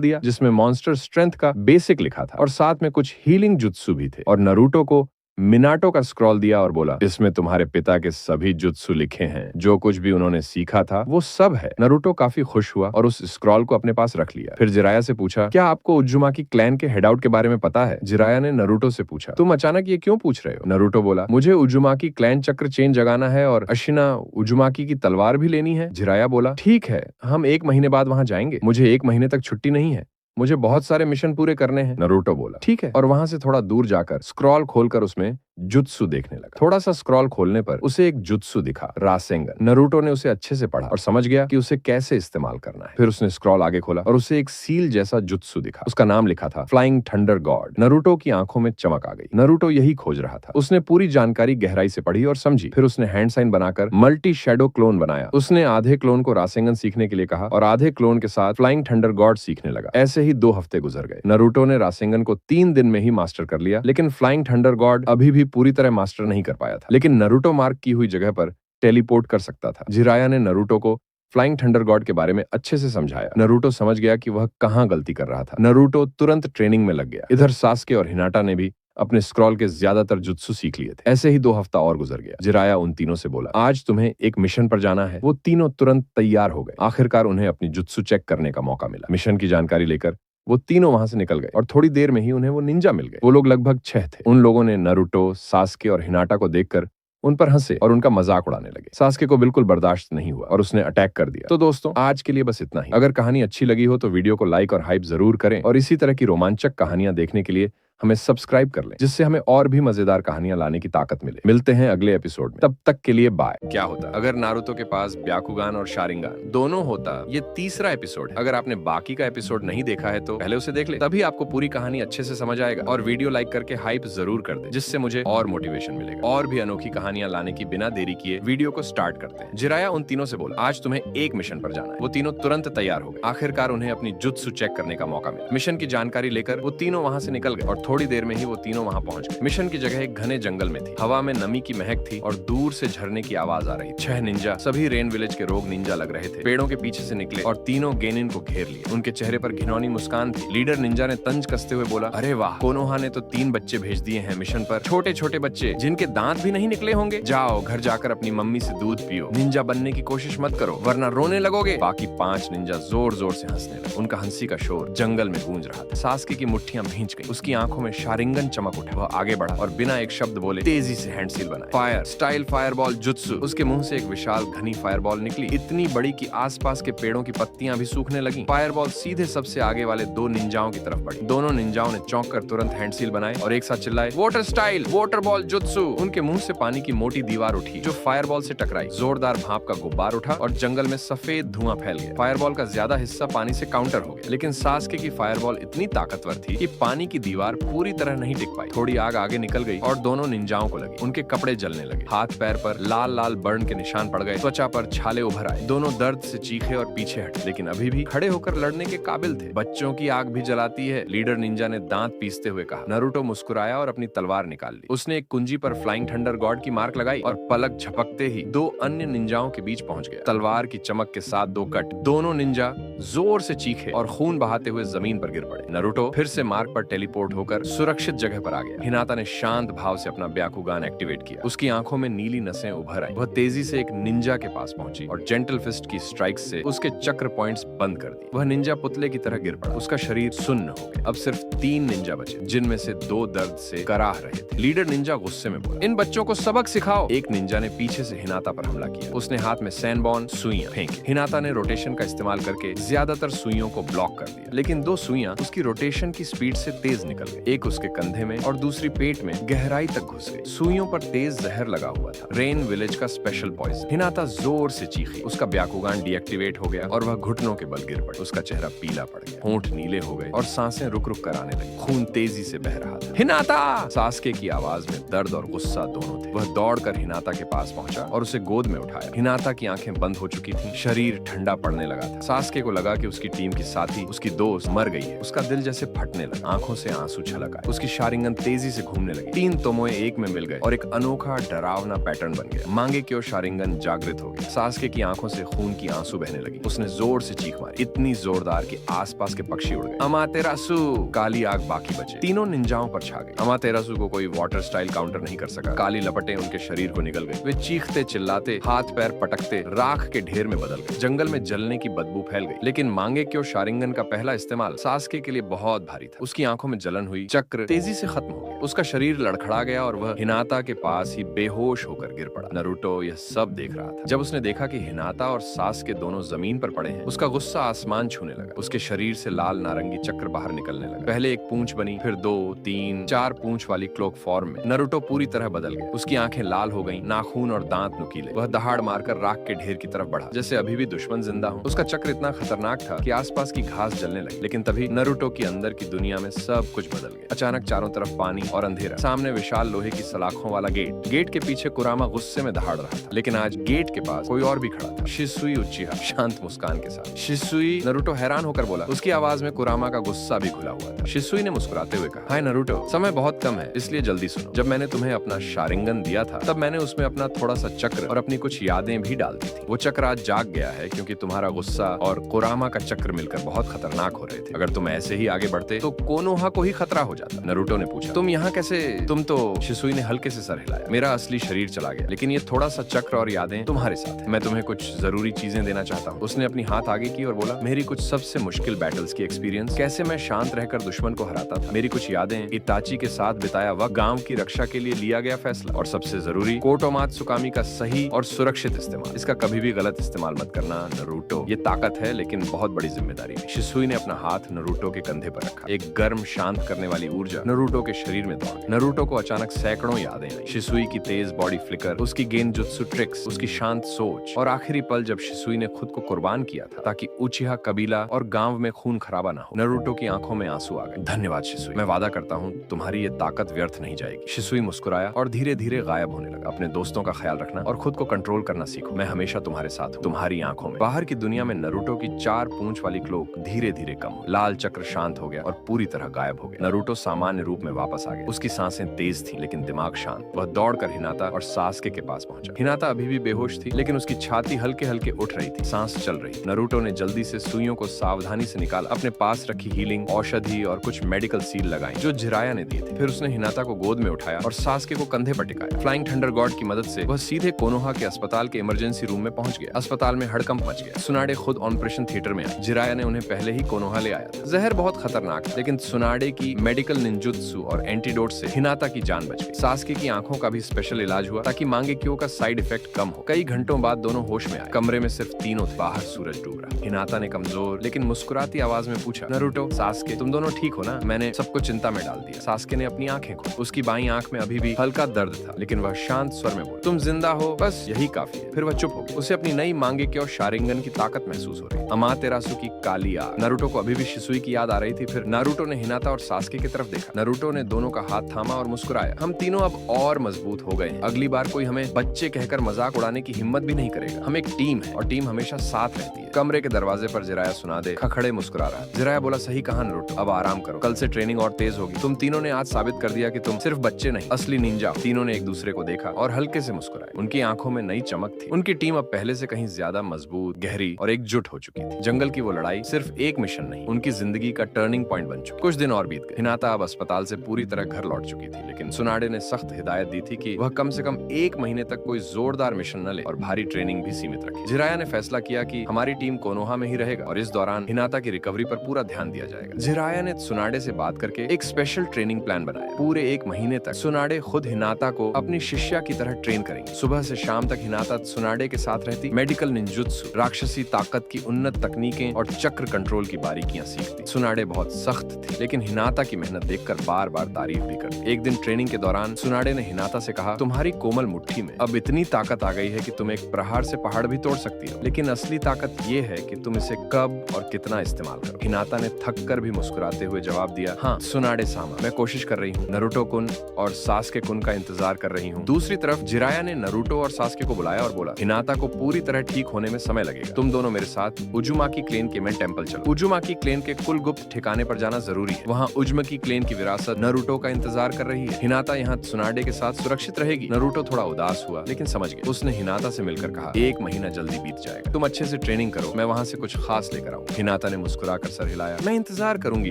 दिया, जिसमें मॉन्स्टर स्ट्रेंथ का बेसिक लिखा था और साथ में कुछ हीलिंग जुत्सु भी थे। और नरूटो को मिनाटो का स्क्रॉल दिया और बोला, इसमें तुम्हारे पिता के सभी जुत्सु लिखे हैं। जो कुछ भी उन्होंने सीखा था वो सब है। नरूटो काफी खुश हुआ और उस स्क्रॉल को अपने पास रख लिया। फिर जिराया से पूछा, क्या आपको उजुमाकी क्लैन के हेड आउट के बारे में पता है? जिराया ने नरूटो से पूछा, तुम अचानक ये क्यों पूछ रहे हो? नरूटो बोला, मुझे उजुमाकी क्लैन चक्र चेन जगाना है और अशिना उजुमाकी की तलवार भी लेनी है। जिराया बोला, ठीक है, हम 1 महीने बाद वहां जाएंगे। मुझे 1 महीने तक छुट्टी नहीं है। मुझे बहुत सारे मिशन पूरे करने हैं। नरूटो बोला, ठीक है, और वहां से थोड़ा दूर जाकर स्क्रॉल खोलकर उसमें जुत्सु देखने लगा। थोड़ा सा स्क्रॉल खोलने पर उसे एक जुत्सु दिखा, रासेंगन। नरूटो ने उसे अच्छे से पढ़ा और समझ गया कि उसे कैसे इस्तेमाल करना है। फिर उसने स्क्रॉल आगे खोला और उसे एक सील जैसा जुत्सु दिखा। उसका नाम लिखा था फ्लाइंग थंडर गॉड। नरूटो की आंखों में चमक आ गई। नरूटो यही खोज रहा था। उसने पूरी जानकारी गहराई से पढ़ी और समझी। फिर उसने हैंड साइन बनाकर मल्टी शैडो क्लोन बनाया। उसने आधे क्लोन को रासेंगन सीखने के लिए कहा और आधे क्लोन के साथ फ्लाइंग थंडर गॉड सीखने लगा। ऐसे ही 2 हफ्ते गुजर गए। नरूटो ने रासेंगन को 3 दिन में ही मास्टर कर लिया, लेकिन फ्लाइंग थंडर गॉड अभी भी पूरी तरह मास्टर नहीं कर पाया था। लेकिन नरूटो मार्क की हुई जगह पर टेलीपोर्ट कर सकता था। जिराया ने नरूटो को फ्लाइंग थंडर गॉड के बारे में अच्छे से समझाया। नरूटो समझ गया कि वह कहां गलती कर रहा था। नरूटो तुरंत ट्रेनिंग में लग गया। इधर सास्के और हिनाटा ने भी अपने स्क्रॉल के ज्यादातर जुत्सु सीख लिए थे। ऐसे ही 2 हफ्ता और गुजर गया। जिराया उन तीनों से बोला, आज तुम्हें एक मिशन पर जाना है। वो तीनों तुरंत तैयार हो गए। आखिरकार उन्हें अपनी जुत्सु चेक करने का मौका मिला। मिशन की जानकारी लेकर वो तीनों वहां से निकल गए और थोड़ी देर में ही उन्हें वो निंजा मिल गए। वो लोग लगभग 6 थे। उन लोगों ने नरूटो, सास्के और हिनाटा को देखकर उन पर हंसे और उनका मजाक उड़ाने लगे। सास्के को बिल्कुल बर्दाश्त नहीं हुआ और उसने अटैक कर दिया। तो दोस्तों, आज के लिए बस इतना ही। अगर कहानी अच्छी लगी हो तो वीडियो को लाइक और हाइप जरूर करें और इसी तरह की रोमांचक कहानियां देखने के लिए हमें सब्सक्राइब कर लें, जिससे हमें और भी मजेदार कहानियां लाने की ताकत मिले। मिलते हैं अगले एपिसोड में, तब तक के लिए बाय। क्या होता अगर नारुतो के पास ब्याकुगान और शारिंगान दोनों होता? ये तीसरा एपिसोड है। अगर आपने बाकी का एपिसोड नहीं देखा है तो पहले उसे देख ले, तभी आपको पूरी कहानी अच्छे से समझ आएगा। और वीडियो लाइक करके हाइप जरूर कर दे, जिससे मुझे और मोटिवेशन मिलेगा। और भी अनोखी कहानियां लाने की बिना देरी किए वीडियो को स्टार्ट करते हैं। जिराया उन तीनों से बोला, आज तुम्हें एक मिशन पर जाना है। वो तीनों तुरंत तैयार हो गए। आखिरकार उन्हें अपनी जुत्सु चेक करने का मौका मिला। मिशन की जानकारी लेकर वो तीनों वहां से निकल गए और थोड़ी देर में ही वो तीनों वहां पहुंच गए। मिशन की जगह एक घने जंगल में थी। हवा में नमी की महक थी और दूर से झरने की आवाज आ रही। 6 निंजा, सभी रेन विलेज के रोग निंजा लग रहे थे, पेड़ों के पीछे से निकले और तीनों गेनिन को घेर लिए। उनके चेहरे पर घिनौनी मुस्कान थी। लीडर निंजा ने तंज कसते हुए बोला, अरे वाह, कोनोहा ने तो 3 बच्चे भेज दिए हैं मिशन पर। छोटे छोटे बच्चे जिनके दांत भी नहीं निकले होंगे। जाओ घर जाकर अपनी मम्मी से दूध पियो। निंजा बनने की कोशिश मत करो वरना रोने लगोगे। बाकी 5 निंजा जोर जोर से हंसने लगे। उनका हंसी का शोर जंगल में गूंज रहा था। सास्के की मुट्ठियां भींच गई। उसकी आंखों में शारिंगन चमक उठा। वह आगे बढ़ा और बिना एक शब्द बोले तेजी से हैंड सील बनाया। Fire style fireball jutsu. उसके मुंह से एक विशाल घनी फायरबॉल निकली, इतनी बड़ी कि आसपास के पेड़ों की पत्तियां भी सूखने लगी। फायरबॉल सीधे सबसे आगे वाले 2 निंजाओं की तरफ बढ़ी। दोनों निंजाओं ने चौंक कर तुरंत हैंड सील बनाए और एक साथ चिल्लाए, water style water ball jutsu. उनके मुंह से पानी की मोटी दीवार उठी जो फायरबॉल से टकराई। जोरदार भाप का गुब्बार उठा और जंगल में सफेद धुआं फैल गया। फायरबॉल का ज्यादा हिस्सा पानी से काउंटर हो गया, लेकिन सास्के की फायरबॉल इतनी ताकतवर थी कि पानी की दीवार पूरी तरह नहीं टिक पाई। थोड़ी आग आगे निकल गई और दोनों निंजाओं को लगी। उनके कपड़े जलने लगे। हाथ पैर पर लाल लाल बर्न के निशान पड़ गए। त्वचा पर छाले उभर आए। दोनों दर्द से चीखे और पीछे हटे, लेकिन अभी भी खड़े होकर लड़ने के काबिल थे। बच्चों की आग भी जलाती है, लीडर निंजा ने दांत पीसते हुए कहा। नारुतो मुस्कुराया और अपनी तलवार निकाल ली। उसने एक कुंजी पर फ्लाइंग थंडर गॉड की मार्क लगाई और पलक झपकते ही 2 अन्य निंजाओं के बीच पहुंच गया। तलवार की चमक के साथ 2 कट। दोनों निंजा जोर से चीखे और खून बहाते हुए जमीन पर गिर पड़े। नारुतो फिर से मार्क पर टेलीपोर्ट होकर सुरक्षित जगह पर आ गया। हिनाता ने शांत भाव से अपना ब्याकुगान एक्टिवेट किया। उसकी आंखों में नीली नसें उभर आई। वह तेजी से एक निंजा के पास पहुंची और जेंटल फिस्ट की स्ट्राइक से उसके चक्र पॉइंट्स बंद कर दिए। वह निंजा पुतले की तरह गिर पड़ा। उसका शरीर सुन्न हो गया। अब सिर्फ 3 निंजा बचे, जिनमें से 2 दर्द से कराह रहे थे। लीडर निंजा गुस्से में बोला, इन बच्चों को सबक सिखाओ। एक निंजा ने पीछे से हिनाता पर हमला किया। उसने हाथ में सैनबॉर्न सुइयां फेंकी। हिनाता ने रोटेशन का इस्तेमाल करके ज्यादातर सुइयों को ब्लॉक कर दिया, लेकिन 2 सुइयां उसकी रोटेशन की स्पीड से तेज निकल गई। एक उसके कंधे में और दूसरी पेट में गहराई तक घुस गई। सुइयों पर तेज जहर लगा हुआ था, रेन विलेज का स्पेशल पॉइजन। हिनाता जोर से चीखी। उसका ब्याकुगान डीएक्टिवेट हो गया और वह घुटनों के बल गिर पड़ी। उसका चेहरा पीला पड़ गया, होंठ नीले हो गए और सांसें रुक रुक कर आने लगी। खून तेजी से बह रहा था। हिनाता! सास्के की आवाज में दर्द और गुस्सा दोनों थे। वह दौड़कर हिनाता के पास पहुंचा और उसे गोद में उठाया। हिनाता की आंखें बंद हो चुकी थीं, शरीर ठंडा पड़ने लगा था। सास्के को लगा कि उसकी टीम की साथी, उसकी दोस्त मर गई है। उसका दिल जैसे फटने लगा। आंखों से आंसू छलक आए। उसकी शारिंगन तेजी से घूमने लगी। 3 तोमोए एक में मिल गए और एक अनोखा डरावना पैटर्न बन गया। मांगेक्यो शारिंगन जागृत हो गया। सास्के की आंखों से खून की आंसू बहने लगी। उसने जोर से चीख मारी, इतनी जोरदार कि आसपास के पक्षी उड़ गए। अमातेरासु! काली आग बाकी बचे। तीनों निंजाओं पर छा गई। अमातेरासु को कोई वाटर स्टाइल काउंटर नहीं कर सका। काली लपटें उनके शरीर को निकल गई। वे चीखते चिल्लाते, हाथ पैर पटकते राख के ढेर में बदल गए। जंगल में जलने की बदबू फैल गई। लेकिन मांगेक्यो शारिंगन का पहला इस्तेमाल सास्के के लिए बहुत भारी था। उसकी आंखों में जलन हुई। चक्र तेजी से खत्म हो गया। उसका शरीर लड़खड़ा गया और वह हिनाता के पास ही बेहोश होकर गिर पड़ा। नारुतो यह सब देख रहा था। जब उसने देखा कि हिनाता और सास्के दोनों जमीन पर पड़े हैं, उसका गुस्सा आसमान छूने लगा। उसके शरीर से लाल नारंगी चक्र बाहर निकलने लगा। पहले एक पूंछ बनी, फिर 2, 3, 4 पूंछ वाली क्लोक फॉर्म में। नारुतो पूरी तरह बदल गया। उसकी आंखें लाल हो गईं, नाखून और दांत नुकीले। वह दहाड़ मारकर राख के ढेर की तरफ बढ़ा, जैसे अभी भी दुश्मन जिंदा हो। उसका चक्र इतना खतरनाक था कि आसपास की घास जलने लगी। लेकिन तभी नारुतो की अंदर की दुनिया में सब कुछ बदल गया। अचानक चारों तरफ पानी और अंधेरा। सामने विशाल लोहे की सलाखों वाला गेट। गेट के पीछे कुरामा गुस्से में दहाड़ रहा था, लेकिन आज गेट के पास कोई और भी खड़ा था। शिसुई उच्चिहा शांत मुस्कान के साथ। शिसुई! नारुतो हैरान होकर बोला। उसकी आवाज में कुरामा का गुस्सा भी घुला हुआ था। शिसुई ने मुस्कुराते हुए कहा, हाय नारुतो, समय बहुत कम है, इसलिए जल्दी सुनो। जब मैंने तुम्हें अपना शारिंगन दिया था, तब मैंने उसमें अपना थोड़ा सा चक्र और अपनी कुछ यादें भी डाल दी थी। वो चक्र आज जाग गया है क्योंकि तुम्हारा गुस्सा और कुरामा का चक्र मिलकर बहुत खतरनाक हो रहे थे। अगर तुम ऐसे ही आगे बढ़ते तो कोनोहा को ही खतरा हो जाता। नारुतो ने पूछा, तुम यहाँ कैसे? तुम तो। शिसुई ने हल्के से सर हिलाया, मेरा असली शरीर चला गया, लेकिन ये थोड़ा सा चक्र और यादें तुम्हारे साथ है। मैं तुम्हें कुछ जरूरी चीजें देना चाहता हूँ। उसने अपनी हाथ आगे की और बोला, मेरी कुछ सबसे मुश्किल बैटल्स की एक्सपीरियंस, कैसे मैं शांत रहकर दुश्मन को हराता था, मेरी कुछ यादें, इताची के साथ बिताया वक्त, गांव की रक्षा के लिए लिया गया फैसला, और सबसे जरूरी कोटोमात्सुकामी का सही और सुरक्षित इस्तेमाल। इसका कभी भी गलत इस्तेमाल मत करना नारुतो। ये ताकत है लेकिन बहुत बड़ी जिम्मेदारी भी। शिसुई ने अपना हाथ नारुतो के कंधे पर रखा। एक गर्म शांत करने वाली ऊर्जा नारुतो के शरीर में दौड़। नारुतो को अचानक सैकड़ों यादें आई। शिसुई की तेज बॉडी फ्लिकर, उसकी गेंजुत्सु ट्रिक्स, उसकी शांत सोच, और आखिरी पल जब शिसुई ने खुद को कुर्बान किया था ताकि उचिहा कबीला और गांव में खून खराबा ना हो। नारुतो की आंखों में आंसू आ गए। धन्यवाद शिसुई, मैं वादा करता हूँ तुम्हारी ये ताकत व्यर्थ नहीं जाएगी। शिसुई मुस्कुराया और धीरे धीरे गायब होने लगा। अपने दोस्तों का ख्याल रखना और खुद को कंट्रोल करना सीखो। मैं हमेशा तुम्हारे साथ हूँ। तुम्हारी आंखों में। बाहर की दुनिया में नारुतो की 4 पूंछ वाली क्लोक धीरे धीरे कम हुई। लाल चक्र शांत हो गया और पूरी तरह गायब हो गया। नारुतो सामान्य रूप में वापस आ गया। उसकी सांसें तेज थीं लेकिन दिमाग शांत। वह दौड़कर हिनाता और सासके के पास पहुंचा। हिनाता अभी भी बेहोश थी लेकिन उसकी छाती हल्के हल्के उठ रही थी, सांस चल रही। नारुतो ने जल्दी से सुइयों को सावधानी से निकाला, अपने पास रखी हीलिंग औषधि और कुछ मेडिकल सील लगाई जो जिराया ने दिए थे। फिर उसने हिनाता को गोद में उठाया और सासके को कंधे पर टिकाया। फ्लाइंग थंडर गॉड की मदद से वह सीधे कोनोहा के अस्पताल के इमरजेंसी रूम में पहुंच गया। अस्पताल में हड़कंप मच गया। सुनाडे खुद ऑपरेशन थिएटर में आए। जिराया ने उन्हें पहले ही कोनोहा ले आया था। जहर बहुत खतरनाक था लेकिन सुनाडे की मेडिकल निंजुत्सु और एंटीडोट से हिनाता की जान बच गई। सासके की आंखों का भी स्पेशल इलाज हुआ ताकि मांगेक्यो का साइड इफेक्ट कम हो। कई घंटों बाद दोनों होश में आए। कमरे में सिर्फ तीनों थे। बाहर सूरज डूब रहा। हिनाता ने कमजोर लेकिन मुस्कुराती आवाज में पूछा, नारुतो, सासके, तुम दोनों ठीक हो ना? मैंने सबको चिंता में डाल दिया। सासके ने अपनी आंखें खोली। उसकी बाईं आंख में अभी भी हल्का दर्द था लेकिन वह शांत स्वर में बोला, तुम जिंदा हो, बस यही काफी है। फिर वह चुप हो गई। उसे अपनी नई मांगेक्यो शारिंगन की ताकत महसूस हो रही। अमातेरासु की काली आग। नारुतो को अभी भी शिसुई की याद आ रही थी। फिर नारुतो ने हिनाता और सासके की तरफ देखा। नारुतो ने दोनों का हाथ थामा और मुस्कुराया, हम तीनों अब और मजबूत हो गए हैं। अगली बार कोई हमें बच्चे कहकर मजाक उड़ाने की हिम्मत भी नहीं करेगा। हम एक टीम है और टीम हमेशा साथ रहती है। कमरे के दरवाजे पर जिराया सुनाडे खड़े मुस्कुरा रहा। जिराया बोला, सही कहा नारुतो, अब आराम करो, कल से ट्रेनिंग और तेज होगी। तुम तीनों ने आज साबित कर दिया कि तुम सिर्फ बच्चे नहीं, असली निंजा हो। तीनों ने एक दूसरे को देखा और हल्के से मुस्कुराए। उनकी आंखों में नई चमक थी। उनकी टीम अब पहले से कहीं ज्यादा मजबूत, गहरी और एकजुट हो चुकी थी। जंगल की वो लड़ाई सिर्फ एक मिशन नहीं, उनकी जिंदगी का टर्निंग पॉइंट बन चुकी। कुछ दिन और बीत गए। हिनाता अब अस्पताल से पूरी तरह घर लौट चुकी थी लेकिन सुनाडे ने सख्त हिदायत दी थी कि वह कम से कम 1 महीने तक कोई जोरदार मिशन न ले और भारी ट्रेनिंग भी सीमित रखे। जिराया ने फैसला किया कि हमारी टीम कोनोहा में ही रहेगा और इस दौरान हिनाता की रिकवरी पर पूरा ध्यान दिया जाएगा। जिराया ने सुनाडे से बात करके एक स्पेशल ट्रेनिंग प्लान बनाया। पूरे 1 महीने तक सुनाडे खुद हिनाता को अपनी शिष्या की तरह ट्रेन करेंगे। सुबह से शाम तक हिनाता सुनाडे के साथ रहती, मेडिकल निंजुत्सु, राक्षसी ताकत की उन्नत तकनीकें और चक्र कंट्रोल की बारीकियां सीखती। सुनाडे बहुत सख्त थी लेकिन हिनाता की मेहनत देखकर बार बार तारीफ भी करती। एक दिन ट्रेनिंग के दौरान सुनाडे ने हिनाता से कहा, तुम्हारी कोमल मुट्ठी में अब इतनी ताकत आ गई है कि तुम एक प्रहार से पहाड़ भी तोड़ सकती हो, लेकिन असली ताकत ये है कि तुम इसे कब और कितना इस्तेमाल करो। हिनाता ने थक कर भी मुस्कुराते हुए जवाब दिया, हाँ सुनाडे सामा, मैं कोशिश कर रही हूँ। नारुतो कुन और सासके कुन का इंतजार कर रही हूँ। दूसरी तरफ जिराया ने नारुतो और सासके को बुलाया और बोला, हिनाता को पूरी तरह ठीक होने में समय लगेगा। तुम दोनों मेरे साथ उजुमाकी क्लेन के में टेंपल चलो। उजुमाकी क्लेन के कुल गुप्त ठिकाने पर जाना जरूरी है। वहाँ उजुमाकी क्लेन की विरासत नारुतो का इंतजार कर रही है। हिनाता यहाँ सुनाडे के साथ सुरक्षित रहेगी। नारुतो थोड़ा उदास हुआ लेकिन समझ गया। उसने हिनाता से मिलकर कहा, 1 महीना जल्दी बीत जाएगा, तुम अच्छे से ट्रेनिंग करो, मैं वहाँ से कुछ खास लेकर आऊँ। हिनाता ने मुस्कुराकर सर हिलाया, मैं इंतजार करूंगी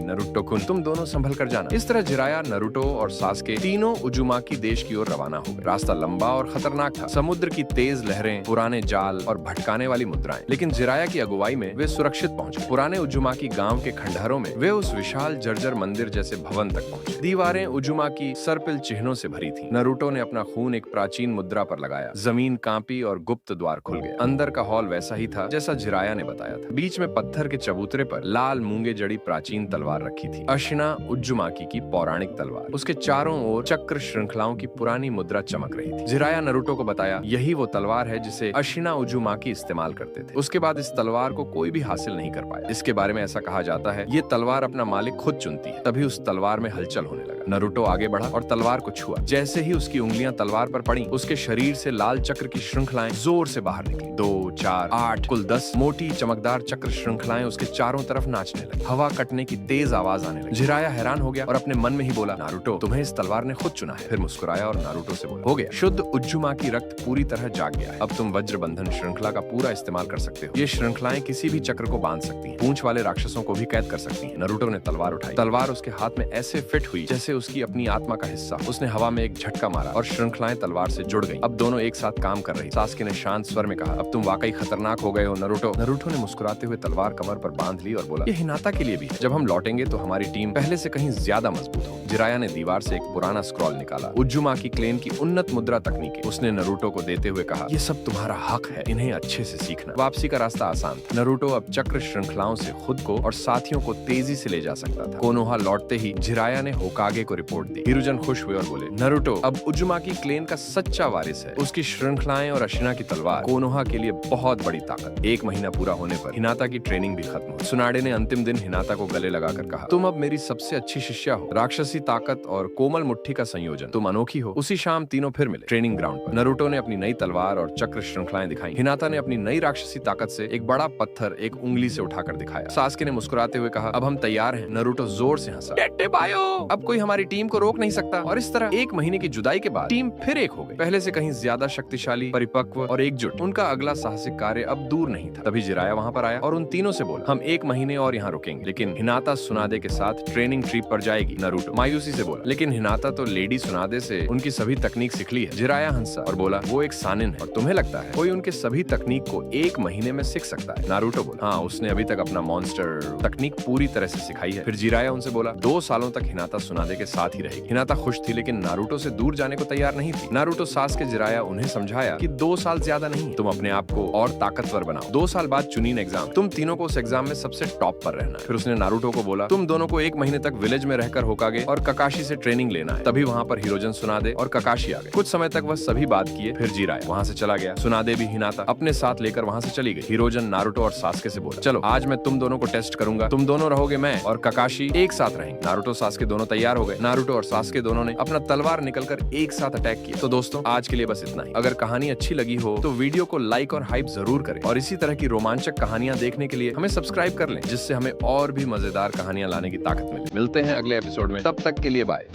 नारुतो कुन, तुम दोनों संभल कर जाना। इस तरह जिराया, नारुतो और सासके तीनों उजुमाकी देश की ओर रवाना हो गए। रास्ता लंबा और खतरनाक था। समुद्र की तेज लहरें, पुराने जाल और भटकाने वाली मुद्राएं, लेकिन जिराया की अगुवाई में वे सुरक्षित पहुंच गए। पुराने उजुमाकी गांव के खंडहरों में वे उस विशाल जर्जर मंदिर जैसे भवन तक पहुंचे। दीवारें उजुमाकी सर्पिल चिन्हों से भरी थीं। नारुतो ने अपना खून एक प्राचीन मुद्रा पर लगाया। जमीन कांपी और गुप्त द्वार खुल गया। अंदर का हॉल वैसा ही था जैसा जिराया ने बताया था। बीच में पत्थर के चबूतरे पर लाल मूंगे जड़ी प्राचीन तलवार रखी थी, अशिना उजुमाकी की पौराणिक तलवार। उसके चारों ओर चक्र श्रृंखलाओं की पुरानी मुद्रा चमक रही थी। जिराया नारुतो को बताया, यही वो तलवार है जिसे अशिना उजुमाकी इस्तेमाल करते थे। उसके बाद इस तलवार को कोई भी हासिल नहीं कर पाया। इसके बारे में ऐसा कहा जाता है, ये तलवार अपना मालिक खुद चुनती है। तभी उस तलवार में हलचल होने लगा। नारुतो आगे बढ़ा और तलवार को छुआ। जैसे ही उसकी उंगलियां तलवार पर पड़ी, उसके शरीर से लाल चक्र की श्रृंखलाएं जोर से बाहर निकली। 2 4, 8, कुल 10 मोटी चमकदार चक्र श्रृंखलाएं उसके चारों तरफ नाचने लगी। हवा कटने की तेज आवाज आने लगी। जिराया हैरान हो गया और अपने मन में ही बोला, नारुतो, तुम्हें इस तलवार ने खुद चुना है। फिर मुस्कुराया और नारुतो से बोला, हो गया, शुद्ध उज्जुमाकी रक्त पूरी तरह जाग गया है। अब तुम वज्र बंधन श्रृंखला का पूरा इस्तेमाल कर सकते हो। ये श्रृंखलाएं किसी भी चक्र को बांध सकती हैं, पूंछ वाले राक्षसों को भी कैद कर सकती हैं। नारुतो ने तलवार उठाई। तलवार उसके हाथ में ऐसे फिट हुई जैसे उसकी अपनी आत्मा का हिस्सा। उसने हवा में एक झटका मारा और श्रृंखलाएं तलवार से जुड़ गईं। अब दोनों एक साथ काम कर रही। सास्के ने शांत स्वर में कहा, अब तुम वाकई खतरनाक हो गए हो नारुतो। नारुतो ने मुस्कुराते हुए तलवार कमर पर बांध ली और बोला, ये हिनाता के लिए भी है। जब हम लौटेंगे तो हमारी टीम पहले से कहीं ज्यादा मजबूत हो। जिराया ने दीवार से एक पुराना स्क्रॉल निकाला। उज्जुमाकी क्लेन की उन्नत मुद्रा तकनीकें। उसने नारुतो को देते हुए कहा, ये सब तुम्हारा हक है, इन्हें अच्छे से सीखना। वापसी का रास्ता आसान था। नारुतो अब चक्र श्रृंखलाओं से खुद को और साथियों को तेजी से ले जा सकता था। कोनोहा लौटते ही जिराया ने होकागे को रिपोर्ट दी। हिरुजन खुश हुए और बोले, नारुतो अब उज्जुमाकी क्लेन का सच्चा वारिस है। उसकी श्रृंखलाएं और अशिना की तलवार कोनोहा के लिए बहुत बड़ी ताकत। 1 महीना पूरा होने पर हिनाता की ट्रेनिंग भी खत्म हुई। सुनाडे ने अंतिम दिन हिनाता को गले लगाकर कहा, तुम अब मेरी सबसे अच्छी शिष्या हो। राक्षसी ताकत और कोमल मुट्ठी का संयोजन, तुम अनोखी हो। उसी शाम तीनों फिर मिले ट्रेनिंग ग्राउंड पर। नारुतो ने अपनी नई तलवार और चक्र श्रृंखलाएं दिखाई। हिनाता ने अपनी नई राक्षसी ताकत से एक बड़ा पत्थर एक उंगली से उठाकर दिखाया। सास्के ने मुस्कुराते हुए कहा, अब हम तैयार हैं। नारुतो जोर से हंसा, डेटे बायो, अब कोई हमारी टीम को रोक नहीं सकता। और इस तरह 1 महीने की जुदाई के बाद टीम फिर एक हो गई, पहले से कहीं ज्यादा शक्तिशाली, परिपक्व और एकजुट। उनका अगला साहसिक कार्य अब दूर नहीं था। तभी जिराया वहां पर आया और उन तीनों से बोला, हम 1 महीने और यहाँ रुकेंगे, लेकिन हिनाता सुनादे के साथ ट्रेनिंग ट्रिप पर जाएगी। नारुतो मायूसी से बोला, लेकिन हिनाता तो लेडी सुनादे से उनकी सभी तकनीक सीख ली है। जिराया हंसा और बोला, वो एक सानिन है और तुम्हें लगता है कोई उनके सभी तकनीक को 1 महीने में सीख सकता है? नारुतो बोला, हाँ, उसने अभी तक अपना मॉन्स्टर तकनीक पूरी तरह से सिखाई है। फिर जिराया उनसे बोला, 2 सालों तक हिनाता सुनादे के साथ ही रहेगी। हिनाता खुश थी लेकिन नारुतो से दूर जाने को तैयार नहीं थी। नारुतो सास्के जिराया उन्हें समझाया कि 2 साल ज्यादा नहीं, तुम अपने आप को और ताकतवर बनाओ। 2 साल बाद चुनीन एग्जाम, तुम तीनों को उस एग्जाम में सबसे टॉप पर रहना है। फिर उसने नारुतो को बोला, तुम दोनों को 1 महीने तक विलेज में रहकर होकागे और ककाशी से ट्रेनिंग लेना है। तभी वहाँ पर हिरोजन सुनादे और ककाशी आ गए। कुछ समय तक वह सभी बात किए, फिर जिराया वहाँ से चला गया। सुनादे भी हिनाता अपने साथ लेकर वहाँ से चली गई। हिरोजन नारुतो और सास्के से बोला, चलो आज मैं तुम दोनों को टेस्ट करूंगा, तुम दोनों रहोगे, मैं और ककाशी एक साथ रहेंगे। नारुतो सास्के दोनों तैयार हो गए। नारुतो और सास्के दोनों ने अपना तलवार निकलकर एक साथ अटैक किया। तो दोस्तों आज के लिए बस इतना ही। अगर कहानी अच्छी लगी हो तो वीडियो को लाइक और हाइप जरूर करें और इसी तरह की रोमांचक कहानियां देखने के लिए हमें सब्सक्राइब कर लें, जिससे हमें और भी मजेदार कहानियां लाने की ताकत मिले। मिलते हैं अगले एपिसोड में, तब तक के लिए बाय।